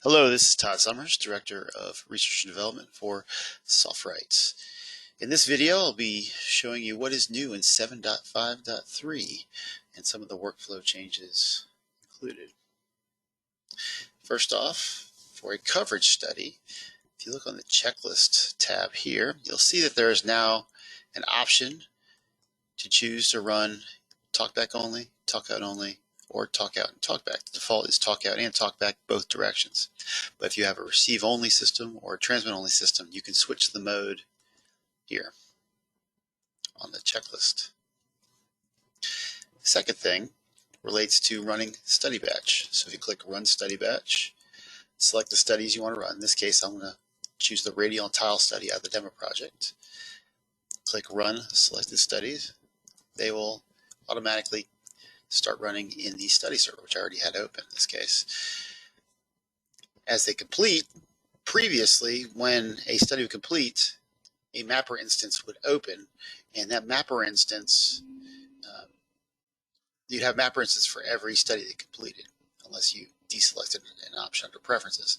Hello, this is Todd Summers, Director of Research and Development for SoftWrites. In this video, I'll be showing you what is new in 7.5.3 and some of the workflow changes included. First off, for a coverage study, if you look on the checklist tab here, you'll see that there is now an option to choose to run TalkBack Only, TalkOut Only, or TalkOut and TalkBack. The default is TalkOut and TalkBack, both directions. But if you have a receive-only system or a transmit-only system, you can switch the mode here on the checklist. The second thing relates to running study batch. So if you click Run Study Batch, select the studies you want to run. In this case, I'm going to choose the radial and tile study out of the demo project. Click Run Selected Studies. They will automatically start running in the study server, which I already had open in this case. As they complete, previously, when a study would complete, a mapper instance would open, and that mapper instance, you'd have mapper instance for every study that completed, unless you deselected an option under preferences.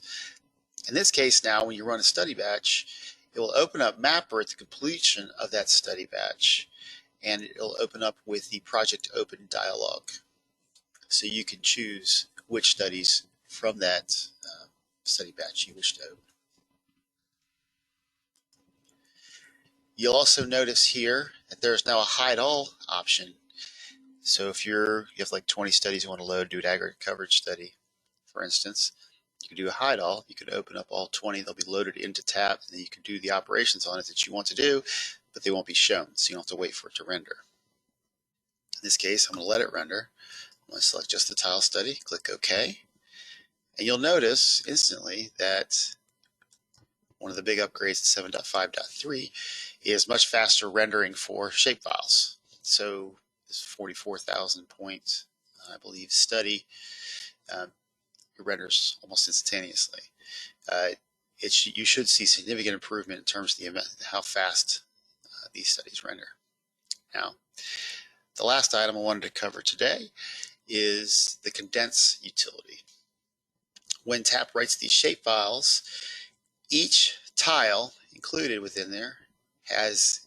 In this case now, when you run a study batch, it will open up mapper at the completion of that study batch, and it'll open up with the project open dialog. So you can choose which studies from that study batch you wish to open. You'll also notice here that there's now a hide all option. So if you have like 20 studies you want to load, do an aggregate coverage study, for instance, you can do a hide all. You can open up all 20. They'll be loaded into tab, and then you can do the operations on it that you want to do, but they won't be shown, so you don't have to wait for it to render. In this case, I'm going to let it render. I'm going to select just the tile study, click OK, and you'll notice instantly that one of the big upgrades in 7.5.3 is much faster rendering for shapefiles. So this 44,000 point, I believe, study, it renders almost instantaneously. You should see significant improvement in terms of how fast these studies render. Now, the last item I wanted to cover today is the Condense utility. When TAP writes these shapefiles, each tile included within there is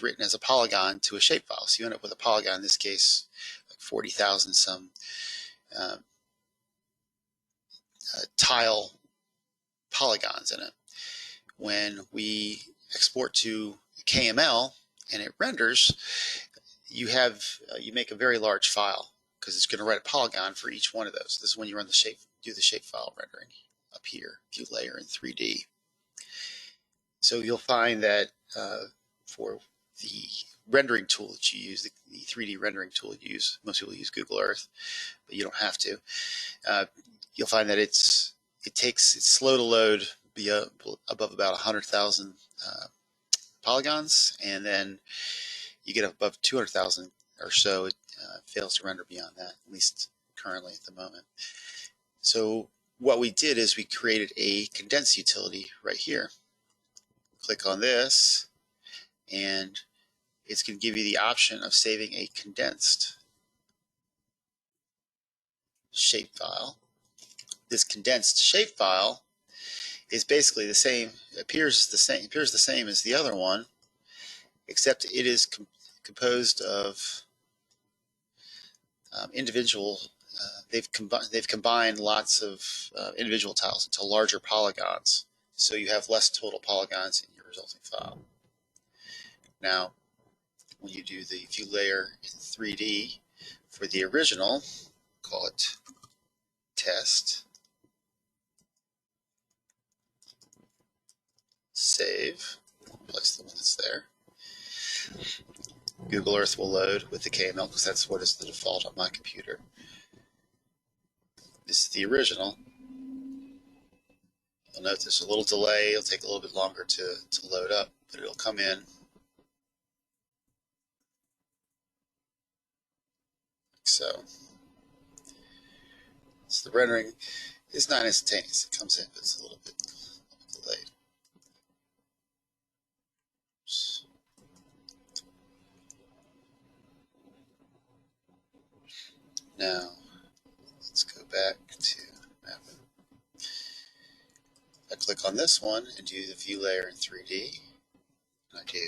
written as a polygon to a shapefile. So you end up with a polygon, in this case, like 40,000 some tile polygons in it. When we export to KML and it renders, you make a very large file because it's going to write a polygon for each one of those. This is when you run the shapefile rendering up here, view layer in 3D. So you'll find that for the rendering tool that you use, the 3D rendering tool you use, most people use Google Earth, but you don't have to. You'll find that it's slow to load above about 100,000 polygons, and then you get above 200,000 or so, it fails to render beyond that, at least currently at the moment. So what we did is we created a condense utility right here. Click on this, and it's going to give you the option of saving a condensed shapefile. This condensed shapefile is basically the same, appears the same as the other one, except it is composed of individual. They've combined lots of individual tiles into larger polygons, so you have less total polygons in your resulting file. Now, when you do the view layer in 3D for the original, call it test, save, place the one that's there. Google Earth will load with the KML because that's what is the default on my computer. This is the original. You'll note there's a little delay. It'll take a little bit longer to load up, but it'll come in. So the rendering is not instantaneous. It comes in, but it's a little bit delayed. Now, let's go back to mapping. click on this one and do the view layer in 3D. And I do.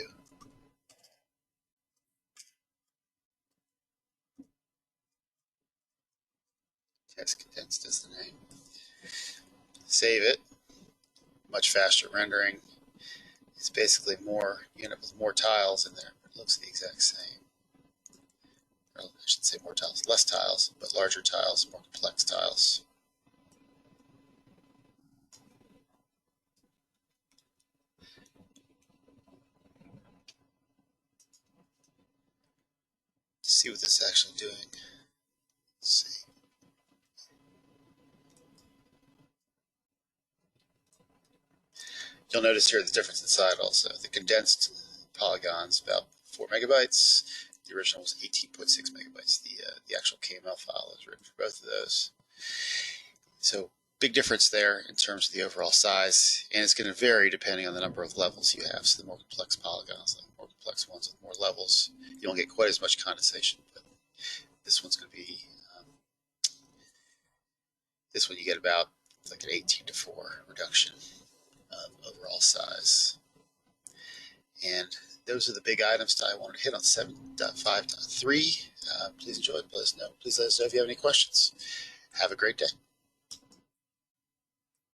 Test condensed is the name. Save it. Much faster rendering. It's basically more, you end up with more tiles in there, but it looks the exact same. Or I should say more tiles, less tiles, but larger tiles, more complex tiles. See what this is actually doing. Let's see. You'll notice here the difference inside also. The condensed polygon's about 4 megabytes. The original was 18.6 megabytes. The actual KML file is written for both of those. So big difference there in terms of the overall size, and it's going to vary depending on the number of levels you have. So the more complex polygons, like more complex ones with more levels, you won't get quite as much condensation. But this one's going to be this one you get about like an 18:4 reduction of overall size. And those are the big items that I wanted to hit on 7.5.3. Please enjoy it. Please let us know if you have any questions. Have a great day.